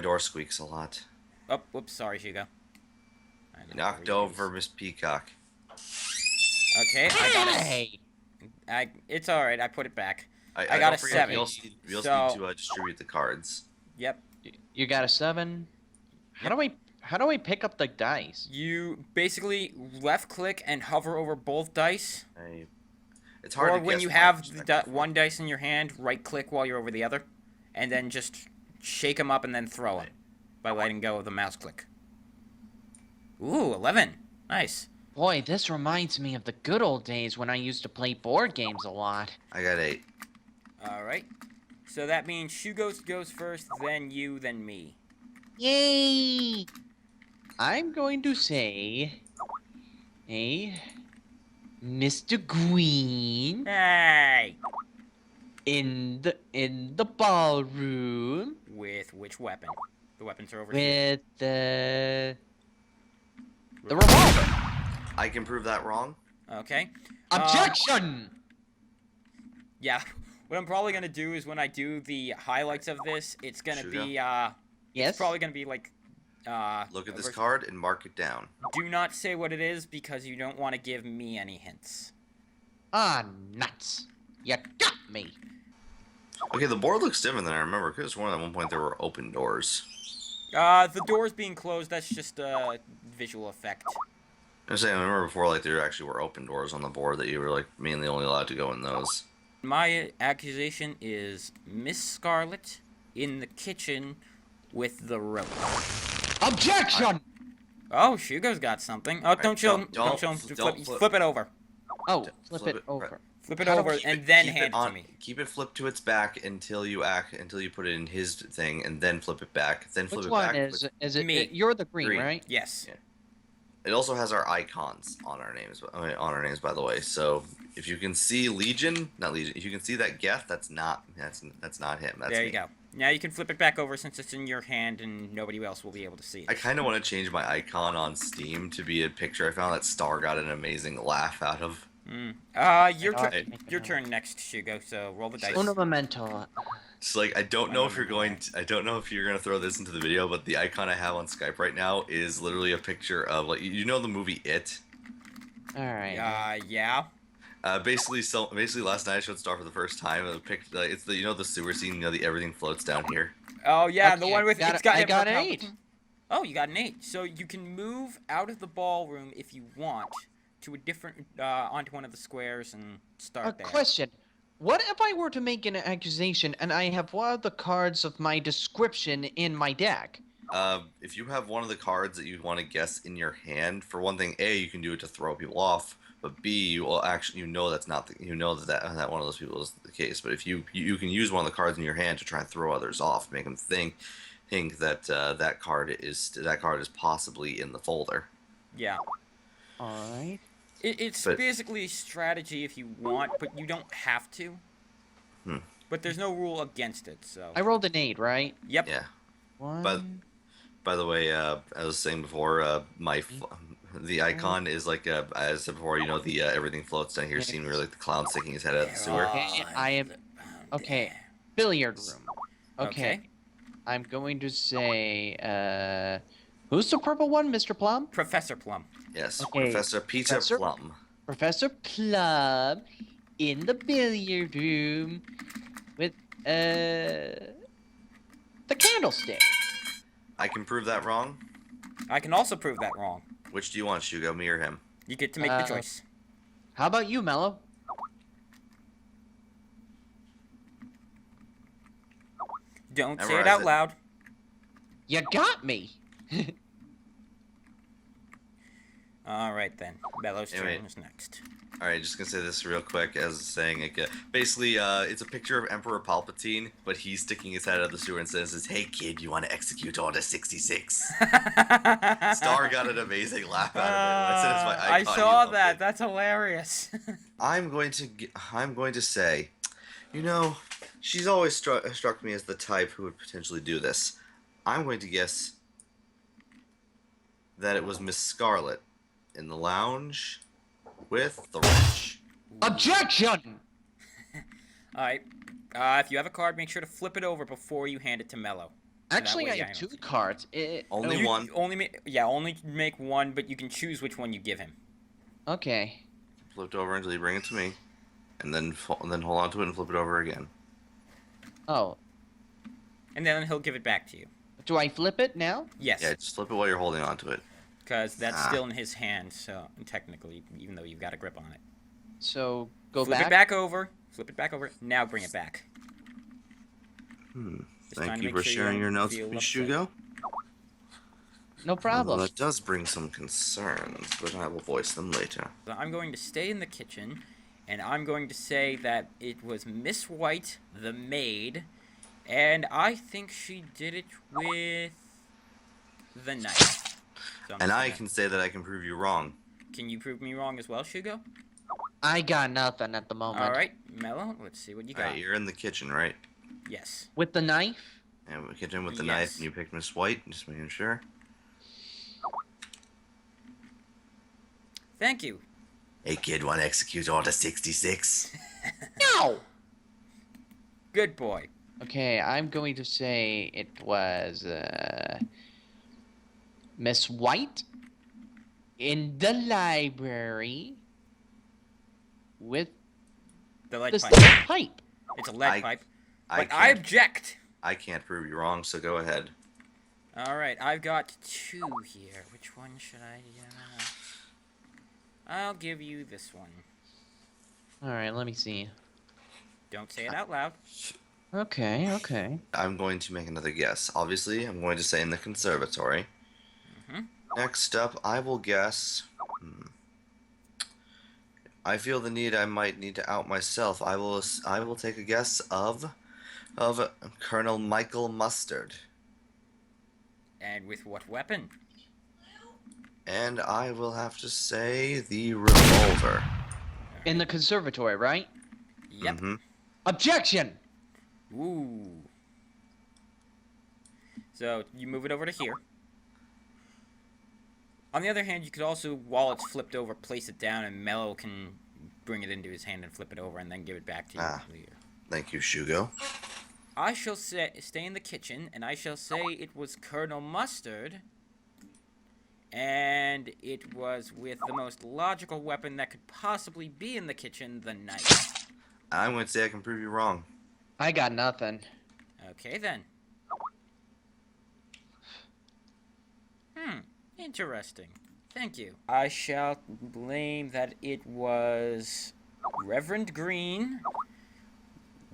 door squeaks a lot. Oh, whoops, sorry, Shugou. Knocked over Miss Peacock. Okay, I got it. Hey! It's alright, I put it back. I got a don't forget, 7. we also So- need to distribute the cards. Yep. You got a 7? How do I pick up the dice? You basically left click and hover over both dice. It's hard Or to when guess you my have perspective. one dice in your hand, right click while you're over the other. And then just shake them up and then throw them by letting go of the mouse click. Ooh, 11. Nice. Boy, this reminds me of the good old days when I used to play board games a lot. I got 8. Alright. So that means Shugou goes first, then you, then me. Yay! I'm going to say... Hey... Mr. Green... Hey! In the ballroom... With which weapon? The weapons are over here. With the revolver. I can prove that wrong. Okay. Objection! Yeah. What I'm probably gonna do is when I do the highlights of this, it's gonna Shugou? be Yes. it's probably gonna be like Look at this card and mark it down. Do not say what it is because you don't want to give me any hints. Ah, nuts! You got me. Okay, the board looks different than I remember. Because at one point there were open doors. The doors being closed, that's just a visual effect. I remember before, like, there actually were open doors on the board that you were, like, mainly only allowed to go in those. My accusation is Miss Scarlet in the kitchen with the rope. Objection! Oh, Shugou's got something. Oh, don't show him. don't- Don't show him. don't Flip it over. Oh, Flip flip it it over. Flip it How do over I- and then Keep hand it to me. Keep it flipped to its back until you put it in his thing, and then flip it back. Then flip Which it one back. is it? Me. You're the green, Green. right? Yes. Yeah. It also has our icons on our names. By the way. So if you can see Legion, not Legion. If you can see that Geth, that's not him. That's There you me. go. Now you can flip it back over since it's in your hand and nobody else will be able to see it. I kind of want to change my icon on Steam to be a picture I found that Star got an amazing laugh out of. Your turn next, Shugou. So roll the dice. Uno momento. It's like I don't know if you're gonna throw this into the video, but the icon I have on Skype right now is literally a picture of, like, you know the movie It. All right. Yeah. Basically last night I showed Star for the first time. It's the sewer scene. The everything floats down here. Oh yeah, Okay, the one with I got an 8. Oh, you got an 8. So you can move out of the ballroom if you want to a different onto one of the squares and start A there. question. What if I were to make an accusation and I have one of the cards of my description in my deck? If you have one of the cards that you want to guess in your hand, for one thing, A, you can do it to throw people off, but B, you will actually that's not that one of those people is the case. But if you can use one of the cards in your hand to try and throw others off, make them think that that card is possibly in the folder. Yeah. All right. It's But- basically strategy if you want, but you don't have to. But there's no rule against it, so. I rolled an 8, right? Yep. Yeah. One. By the way, as I was saying before, the icon is like, as I said before, the everything floats down here scene where, like, the clown sticking his head out of the sewer. Okay, I am. Okay. Billiard room. Okay. Okay. I'm going to say. Who's the purple one, Mr. Plum? Professor Plum. Yes, Okay, Professor Peter Professor- Plum. Professor Plum in the billiard room with the candlestick. I can prove that wrong. I can also prove that wrong. Which do you want, Shugou, me or him? You get to make the choice. How about you, Mello? Don't say it memorize out it. loud. You got me. All right then. Bellows' Anyway. turn is next. All right, just gonna say this real quick as saying, like, basically, it's a picture of Emperor Palpatine, but he's sticking his head out of the sewer and says, "Hey kid, you want to execute Order 66?" Star got an amazing laugh out of it. When I said it's my I icon, saw he that. loved it. That's hilarious. I'm going to say, she's always struck me as the type who would potentially do this. I'm going to guess that it was Miss Scarlet in the lounge with the wrench. Objection! All right. If you have a card, make sure to flip it over before you hand it to Mello. Actually, way I I have know. 2 cards. Only You one. only make one, but you can choose which one you give him. Okay. Flip it over until you bring it to me, and then hold on to it and flip it over again. Oh, And then he'll give it back to you. do I flip it now? Yes. Yeah, just flip it while you're holding on to it. Because that's Ah. still in his hand, so technically, even though you've got a grip on it. So go Flip back. it back over. Flip it back over. Now bring it back. Just trying Thank to you make for sure you sharing don't your notes feel with me, upset. Shugo. No Although problem. that does bring some concerns, but I will voice them later. So I'm going to stay in the kitchen, and I'm going to say that it was Miss White, the maid, and I think she did it with the knife. So I'm And just I gonna- can say that I can prove you wrong. Can you prove me wrong as well, Shugo? I got nothing at the moment. All right, Mello, let's see what you got. Alright, you're in the kitchen, right? Yes. With the knife? And the kitchen with the Yes. knife, and you picked Miss White, just making sure. Thank you. Hey kid, wanna execute Order 66? No! Good boy. Okay, I'm going to say it was Miss White in the library with The lead the pipe. steel pipe. It's a lead I- pipe. I But I can't, object. I can't prove you wrong, so go ahead. All right, I've got 2 here. Which one should I? I'll give you this one. All right, let me see. Don't say it out loud. Okay, okay. I'm going to make another guess. Obviously, I'm going to say in the conservatory. Mhm. Next up, I will guess. I feel the need. I might need to out myself. I will take a guess of Colonel Michael Mustard, And with what weapon? and I will have to say the revolver. In the conservatory, right? Yep. Mm-hmm. Objection! Ooh. So you move it over to here. On the other hand, you could also, while it's flipped over, place it down, and Mello can bring it into his hand and flip it over, and then give it back to you later. Thank you, Shugo. I shall stay in the kitchen, and I shall say it was Colonel Mustard, and it was with the most logical weapon that could possibly be in the kitchen, the knife. I'm going to say I can prove you wrong. I got nothing. Okay, then. Interesting. Thank you. I shall blame that it was Reverend Green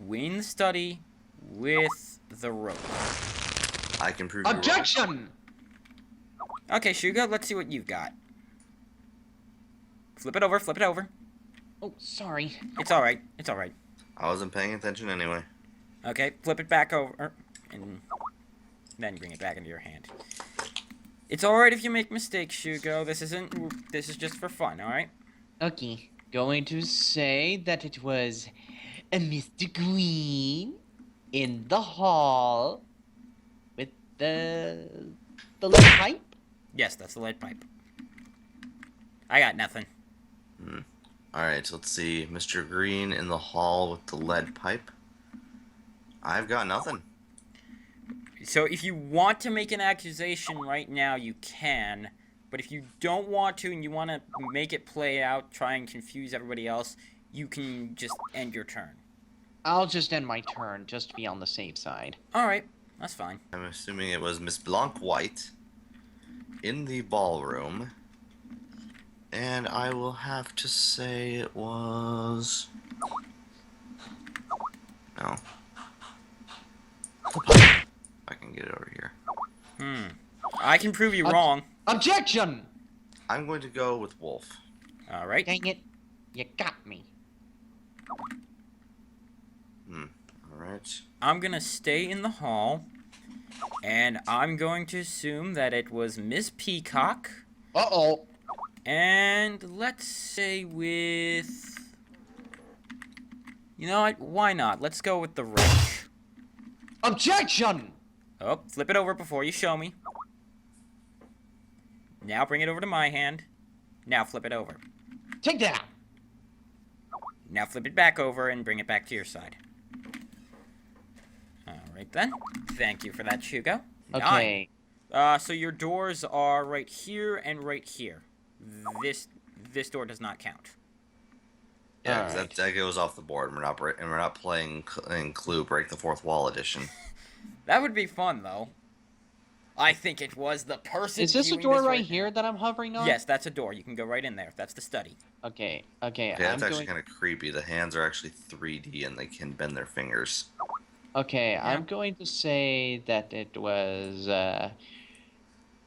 in the study with the rope. I can prove you wrong. Objection! Okay, Shugo, let's see what you've got. Flip it over, flip it over. Oh, sorry. It's alright, it's alright. I wasn't paying attention anyway. Okay, flip it back over, and then bring it back into your hand. It's alright if you make mistakes, Shugo. This is just for fun, alright? Okay. Going to say that it was a Mr. Green in the hall with the lead pipe. Yes, that's the lead pipe. I got nothing. Alright, so let's see. Mr. Green in the hall with the lead pipe. I've got nothing. So if you want to make an accusation right now, you can. But if you don't want to and you want to make it play out, try and confuse everybody else, you can just end your turn. I'll just end my turn just to be on the safe side. Alright, that's fine. I'm assuming it was Miss Blanc White in the ballroom. And I will have to say it was... No. I can get it over here. I can prove you wrong. Objection! I'm going to go with Wolf. Alright. Dang it. You got me. Alright. I'm gonna stay in the hall. And I'm going to assume that it was Miss Peacock. Uh-oh. And let's say with... You know what? Why not? Let's go with the wrench. Objection! Oh, flip it over before you show me. Now bring it over to my hand. Now flip it over. Take that. Now flip it back over and bring it back to your side. Alright then. Thank you for that, Shugo. Okay. 9. So your doors are right here and right here. This door does not count. Yeah, because Alright. that goes off the board. We're not playing Clue Break the Fourth Wall edition. That would be fun, though. I think it was the person. Is this a viewing door this right now. here that I'm hovering on? Yes, that's a door. You can go right in there. That's the study. Okay. Okay, that's actually kind of creepy. The hands are actually 3D and they can bend their fingers. Okay, Yeah. I'm going to say that it was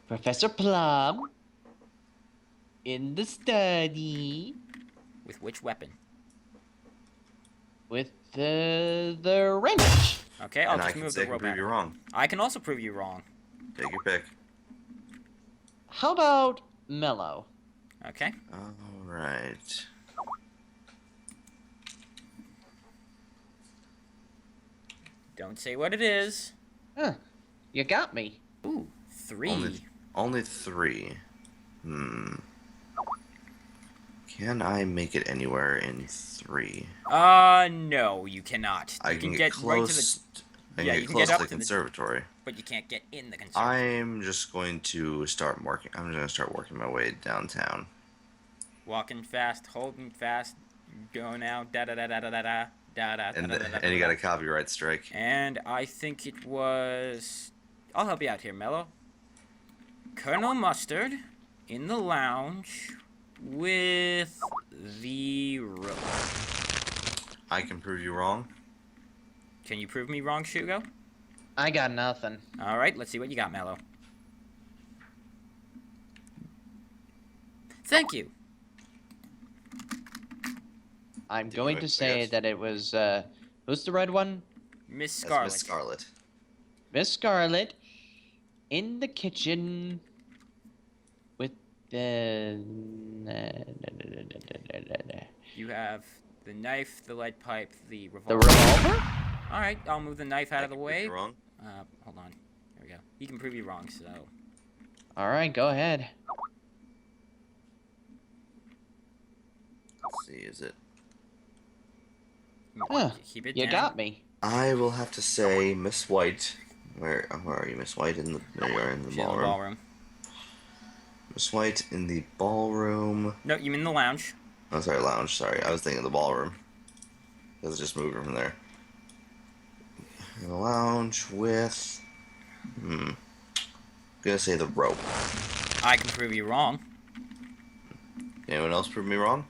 Professor Plum in the study With which weapon? with the wrench. Okay, I'll And I just can move say the I can rope prove out. you wrong. I can also prove you wrong. Take your pick. How about Mellow? Okay. All right. Don't say what it is. Huh. You got me. Ooh, 3. Only 3. Can I make it anywhere in 3? No, you cannot. You I can get right close. to the. I Yeah, can you get can close get up to the to the- conservatory. But you can't get in the conservatory. I'm just going to start working. I'm just going to start working my way downtown. Walking fast, holding fast, go now, da da da da da da da da da. And you got a copyright strike. And I think it was. I'll help you out here, Mello. Colonel Mustard in the lounge with the rope. I can prove you wrong. Can you prove me wrong, Shugo? I got nothing. All right, let's see what you got, Mello. Thank you. I'm Did going you to say guess? that it was who's the red one? Miss That's Scarlet. Miss Scarlet. Miss Scarlet in the kitchen with the You have the knife, the lead pipe, the the revolver. revolver? All right, I'll move the knife out I of the can prove way. you wrong. Hold on. There we go. He can prove you wrong, so. All right, go ahead. Let's see, is it? Huh, Keep it you down. got me. I will have to say Miss White. Where are you, Miss White? There you are in the She's in the ballroom. ballroom. Miss White in the ballroom. No, you mean the lounge. Oh, sorry, lounge. Sorry, I was thinking the ballroom. Because it just moved from there. In the lounge with. I'm gonna say the rope. I can prove you wrong. Anyone else prove me wrong?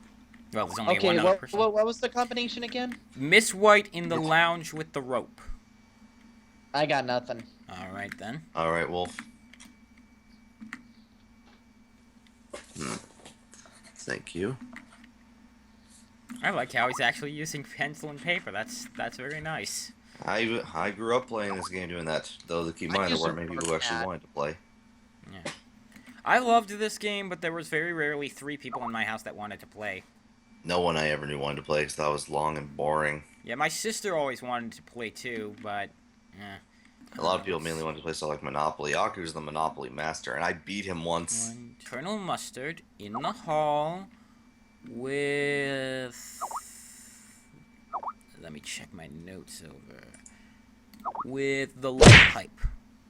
Well, there's only Okay, one other what, person. what was the combination again? Miss White in the lounge with the rope. I got nothing. All right then. All right, Wolf. Thank you. I like how he's actually using pencil and paper. That's very nice. I grew up playing this game doing that. Though, keep in I mind, there use weren't a many people who mark actually pad. wanted to play. Yeah. I loved this game, but there was very rarely 3 people in my house that wanted to play. No one I ever knew wanted to play because that was long and boring. Yeah, my sister always wanted to play too, but A lot of people mainly wanted to play stuff like Monopoly. Aku's the Monopoly master, and I beat him once. Colonel Mustard in the hall with. Let me check my notes over. With the lead pipe.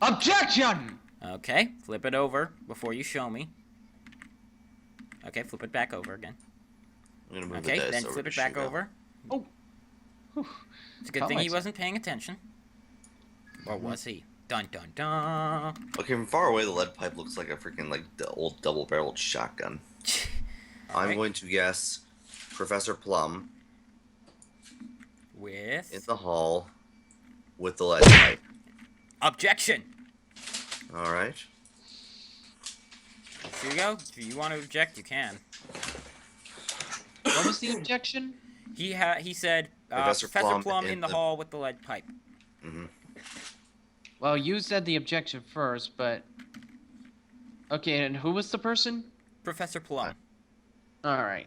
Objection! Okay, flip it over before you show me. Okay, flip it back over again. I'm gonna move Okay, the dice then over flip to it back Shugo. over. Oh. Whew. It's a good Calm thing he myself. wasn't paying attention. Or was he? Dun dun dun. Okay, from far away, the lead pipe looks like a freaking the old double-barreled shotgun. I'm Alright. going to guess Professor Plum in With the hall with the lead pipe. objection. All right. Hugo, if you want to object, you can. What was the objection? He said Professor Professor Plum Plum in in the the- hall with the lead pipe. Well, you said the objection first, but okay. And who was the person? Professor Plum. All right.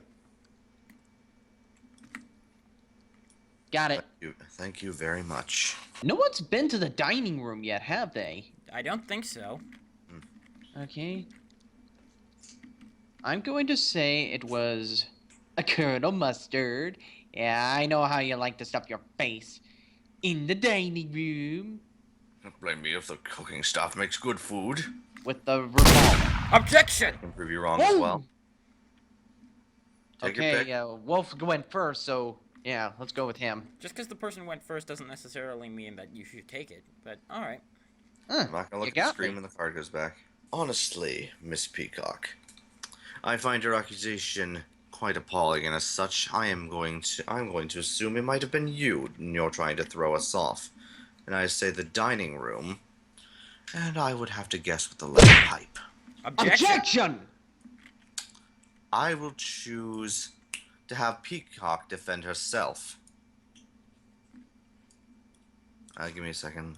Got it. Thank you very much. No one's been to the dining room yet, have they? I don't think so. Okay. I'm going to say it was a Colonel Mustard. Yeah, I know how you like to stuff your face. In the dining room Don't blame me if the cooking stuff makes good food. with the revolver. Objection! I can prove you wrong as well. Take your Okay, pick. yeah, Wolf went first, so yeah, let's go with him. Just because the person went first doesn't necessarily mean that you should take it, but alright. I'm not gonna You look at the got screen me. when the card goes back. Honestly, Miss Peacock, I find your accusation quite appalling, and as such, I'm going to assume it might have been you, and you're trying to throw us off. And I say the dining room, and I would have to guess with the lead pipe. Objection! I will choose to have Peacock defend herself. Give me a second.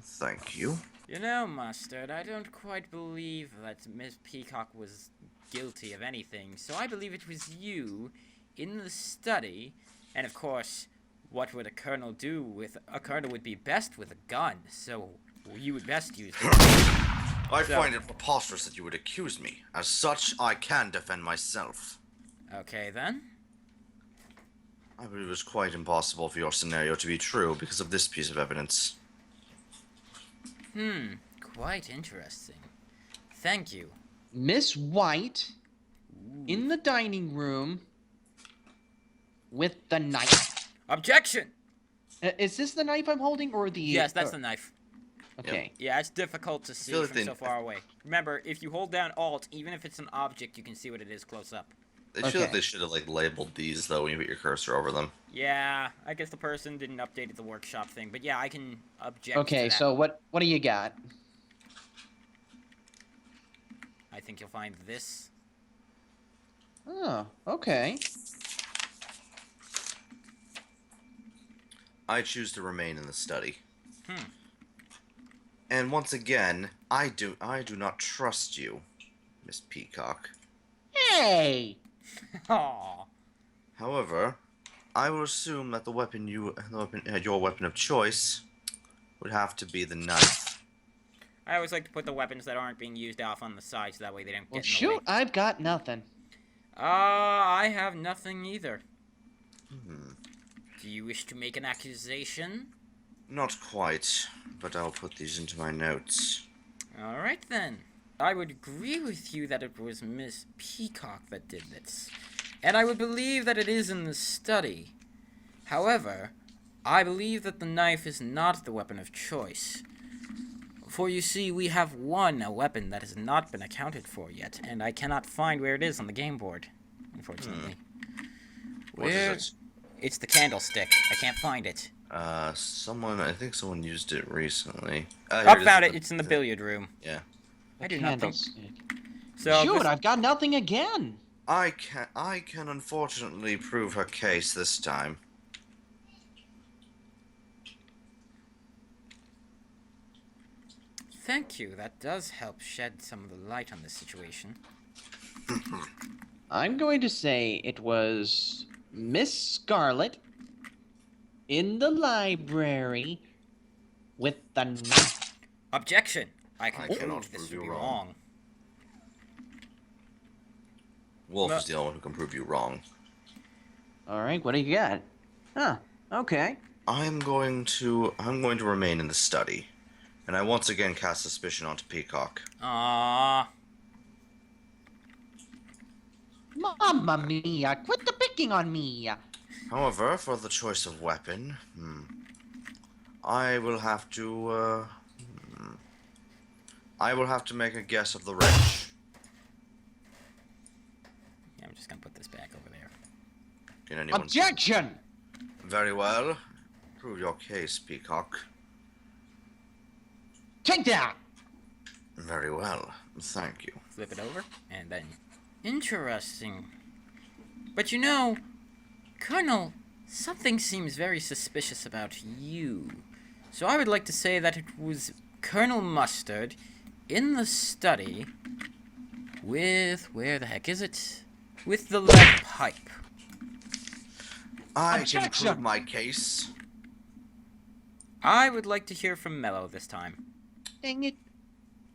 Thank you. You know, Mustard, I don't quite believe that Miss Peacock was guilty of anything, so I believe it was you in the study, and of course, what would a colonel do with... A colonel would be best with a gun, so you would best use it. I find it preposterous that you would accuse me. As such, I can defend myself. Okay, then. I believe it was quite impossible for your scenario to be true because of this piece of evidence. Quite interesting. Thank you. Miss White in the dining room with the knife. Objection! Is this the knife I'm holding or the... Yes, that's the knife. Okay. Yeah, it's difficult to see feel from like so far away. Remember, if you hold down Alt, even if it's an object, you can see what it is close up. I feel like Okay. they should have labeled these though when you put your cursor over them. Yeah, I guess the person didn't update the workshop thing, but yeah, I can object Okay, to that. so what do you got? I think you'll find this. Oh, okay. I choose to remain in the study. And once again, I do not trust you, Miss Peacock. Hey! Aww. However, I will assume that your weapon of choice would have to be the knife. I always like to put the weapons that aren't being used off on the side so that way they don't Well, get in the way. shoot, I've got nothing. I have nothing either. Do you wish to make an accusation? Not quite, but I'll put these into my notes. Alright then. I would agree with you that it was Miss Peacock that did this. And I would believe that it is in the study. However, I believe that the knife is not the weapon of choice. For you see, we have a weapon that has not been accounted for yet, and I cannot find where it is on the game board, unfortunately. What is it? It's the candlestick. I can't find it. I think someone used it recently. I found it. It's in the billiard room. Yeah. I do not think. Candlestick. So Shoot, this- I've got nothing again. I can unfortunately prove her case this time. Thank you. That does help shed some of the light on this situation. I'm going to say it was Miss Scarlet in the library with the knife. Objection! I cannot conclude this prove would you be wrong. wrong. Wolf No. is the only one who can prove you wrong. All right, what do you got? Huh, okay. I'm going to remain in the study, and I once again cast suspicion onto Peacock. Ah. Mamma mia, quit the picking on me. However, for the choice of weapon, I will have to make a guess of the wrench. Yeah, I'm just gonna put this back over there. Can anyone? Objection! Very well. Prove your case, Peacock. Take that! Very well. Thank you. Flip it over, and then... Interesting. But you know, Colonel, something seems very suspicious about you. So I would like to say that it was Colonel Mustard in the study with... Where the heck is it? With the lead pipe. I Objection! can prove my case. I would like to hear from Mello this time. Dang it.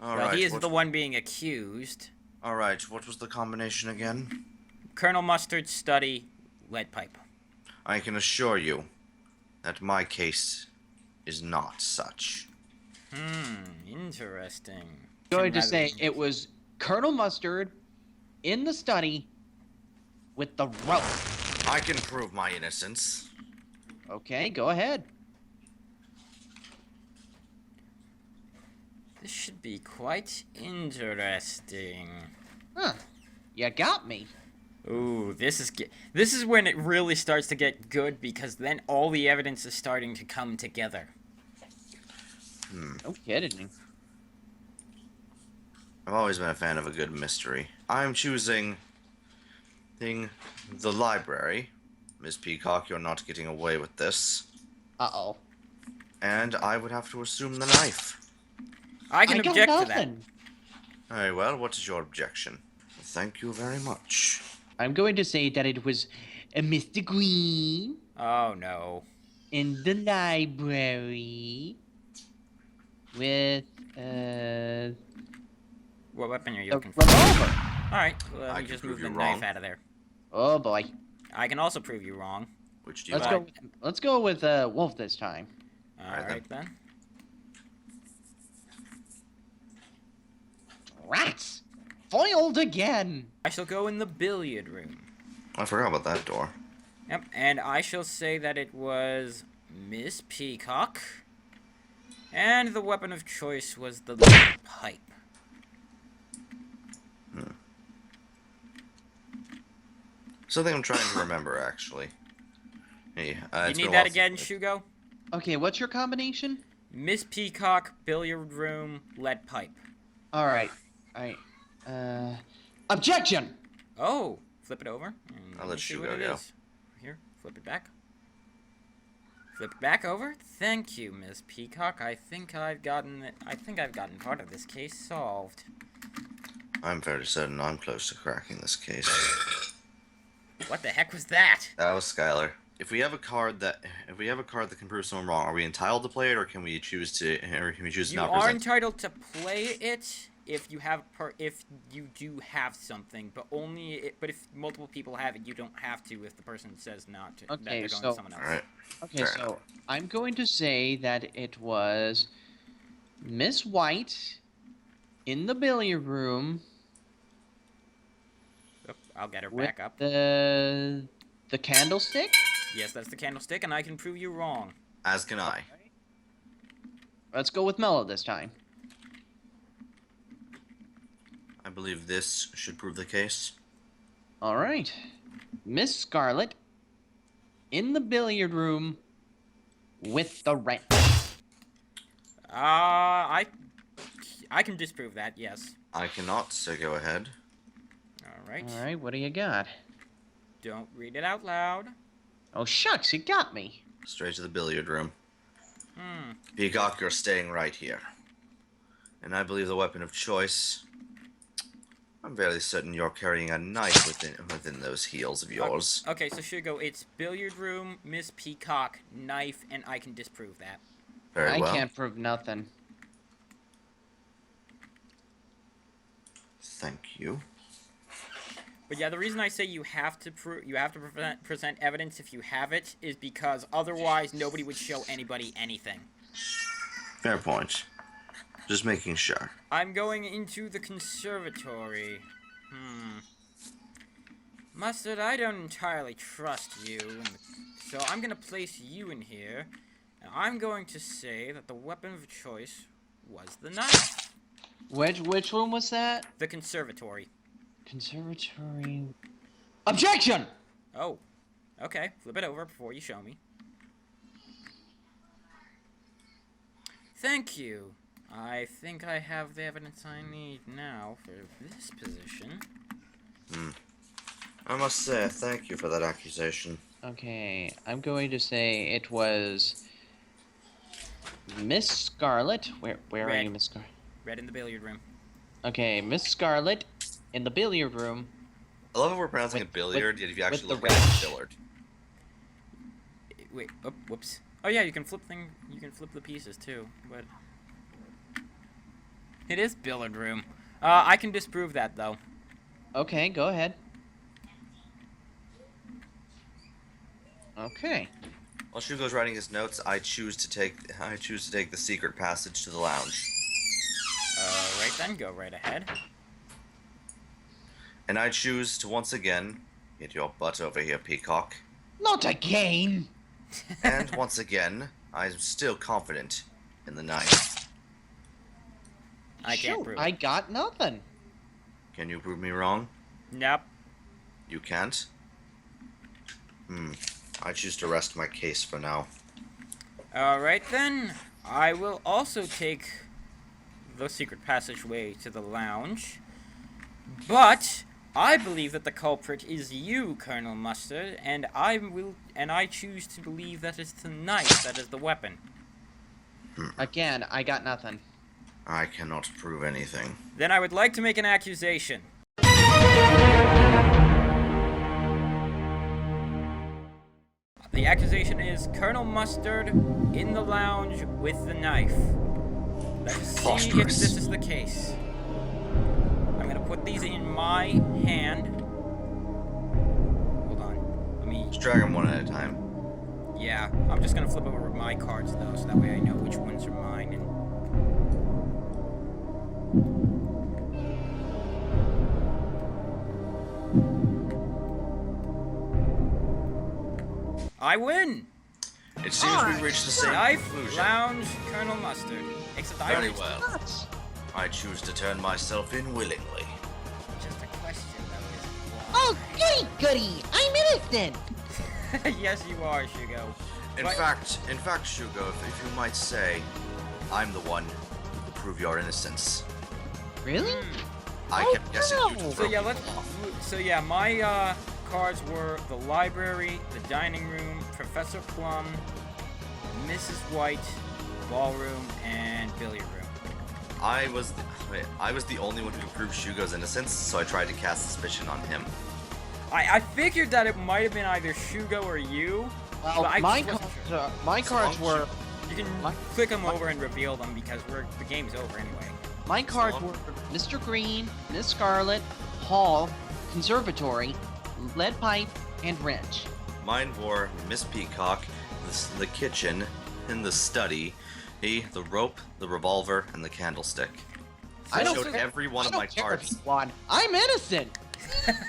All Well, right. he is the one being accused. All right. What was the combination again? Colonel Mustard, study, lead pipe. I can assure you that my case is not such. Interesting. Going to Rather say than- it was Colonel Mustard in the study with the rope. I can prove my innocence. Okay, go ahead. This should be quite interesting. Huh. You got me. Ooh, this is when it really starts to get good because then all the evidence is starting to come together. No kidding. I've always been a fan of a good mystery. I'm choosing the library. Miss Peacock, you're not getting away with this. Uh-oh. And I would have to assume the knife. I can got object to that. nothing. Very well, what is your objection? Thank you very much. I'm going to say that it was Mr. Green Oh no. in the library with What weapon are you the looking for? revolver. Alright, let I me can just prove move the you knife wrong. out of there. Oh boy. I can also prove you wrong. Which do you Let's like? go. Let's go with Wolf this time. Alright then. Rats! Foiled again! I shall go in the billiard room. I forgot about that door. Yep, and I shall say that it was Miss Peacock. And the weapon of choice was the lead pipe. Something I'm trying to remember, actually. Hey, You it's been need a that while again, since Shugo? Okay, what's your combination? Miss Peacock, billiard room, lead pipe. Alright. Objection! Oh, flip it over. And I'll let let me see Shugo what it go. is. Here, flip it back. Flip it back over. Thank you, Miss Peacock. I think I've gotten part of this case solved. I'm fairly certain I'm close to cracking this case. What the heck was that? That was Skylar. If we have a card that can prove someone wrong, are we entitled to play it, or can we choose to You not are present? entitled to play it if you have if you do have something, but but if multiple people have it, you don't have to if the person says not to. That Okay, they're going so- with someone else. All right. Okay, Fair so enough. I'm going to say that it was Miss White in the billiard room Oop, I'll get her with back up. the candlestick. Yes, that's the candlestick, and I can prove you wrong. As can I. Let's go with Mellow this time. I believe this should prove the case. All right, Miss Scarlet in the billiard room with the wrench. I can disprove that. Yes. I cannot, so go ahead. All right. All right, what do you got? Don't read it out loud. Oh shucks, you got me. Straight to the billiard room. Hmm. Peacock, you're staying right here. And I believe the weapon of choice. I'm fairly certain you're carrying a knife within those heels of yours. Okay, so Shugo, it's billiard room, Miss Peacock, knife, and I can disprove that. Very I well. can't prove nothing. Thank you. But yeah, the reason I say you have to present evidence if you have it is because otherwise nobody would show anybody anything. Fair point. Just making sure. I'm going into the conservatory. Mustard, I don't entirely trust you, so I'm gonna place you in here, and I'm going to say that the weapon of choice was the knife. Which one was that? The conservatory. Conservatory. Objection! Oh, okay. Flip it over before you show me. Thank you. I think I have the evidence I need now for this position. I must say, thank you for that accusation. Okay, I'm going to say it was Miss Scarlet. Where are Red. you, Miss Scarlet? Red in the billiard room. Okay, Miss Scarlet in the billiard room. I love how we're pronouncing With- it billiard, yet if you actually the look at it, it's wrench. billard. Wait, oh, whoops. Oh yeah, you can flip the pieces too, but it is billiard room. I can disprove that though. Okay, go ahead. Okay. While Shugo's writing his notes, I choose to take the secret passage to the lounge. Alright then, go right ahead. And I choose to once again get your butt over here, Peacock. Not again! And once again, I'm still confident in the knife. I can't Shoot, prove I it. got nothing. Can you prove me wrong? Nope. You can't? I choose to rest my case for now. Alright then, I will also take the secret passageway to the lounge. But I believe that the culprit is you, Colonel Mustard, and I choose to believe that it's the knife that is the weapon. Again, I got nothing. I cannot prove anything. Then I would like to make an accusation. The accusation is Colonel Mustard in the lounge with the knife. Let's see if Preposterous. this is the case. I'm gonna put these in my hand. Hold on. Let me. Let's drag them one at a time. Yeah, I'm just gonna flip over my cards though, so that way I know which ones are mine. And I win! It seems we've reached the same Knife, conclusion. lounge, Colonel Mustard. Except I Very reached well. I choose to turn myself in willingly. just a question though. Oh, goody goody! I'm innocent! Is yes, you are, Shugo. In But- fact, Shugo, if you might say, I'm the one who will prove your innocence. Really? I Oh, kept guessing you to no. throw So yeah, people off. my cards were the library, the dining room, Professor Plum, Mrs. White, ballroom, and billiard room. I was the only one who could prove Shugo's innocence, so I tried to cast suspicion on him. I figured that it might have been either Shugo or you. Well, but I my just wasn't cards, sure. my cards long as were You can my- click them over and reveal them because the game's over anyway. my cards So- were Mr. Green, Miss Scarlet, Hall, Conservatory, Lead Pipe, and Wrench. Mine were Miss Peacock, the kitchen, and the study, the rope, the revolver, and the candlestick. I I don't showed care- every one I of don't my care if cards. you won. I'm innocent.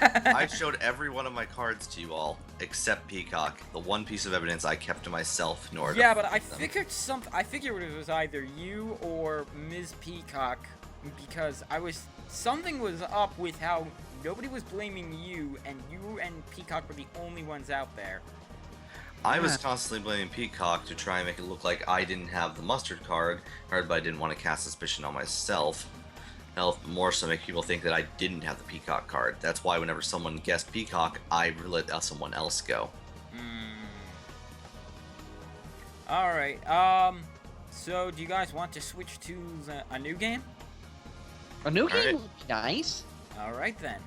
I showed every one of my cards to you all, except Peacock. The one piece of evidence I kept to myself in order. Yeah, to but I prove them. figured it was either you or Ms. Peacock because something was up with how nobody was blaming you and Peacock were the only ones out there. I was Yeah. constantly blaming Peacock to try and make it look like I didn't have the mustard card, but I didn't want to cast suspicion on myself. More so make people think that I didn't have the Peacock card. That's why whenever someone guessed Peacock, I let someone else go. Alright, so do you guys want to switch to a new game? A new game Alright. would be nice. Alright then.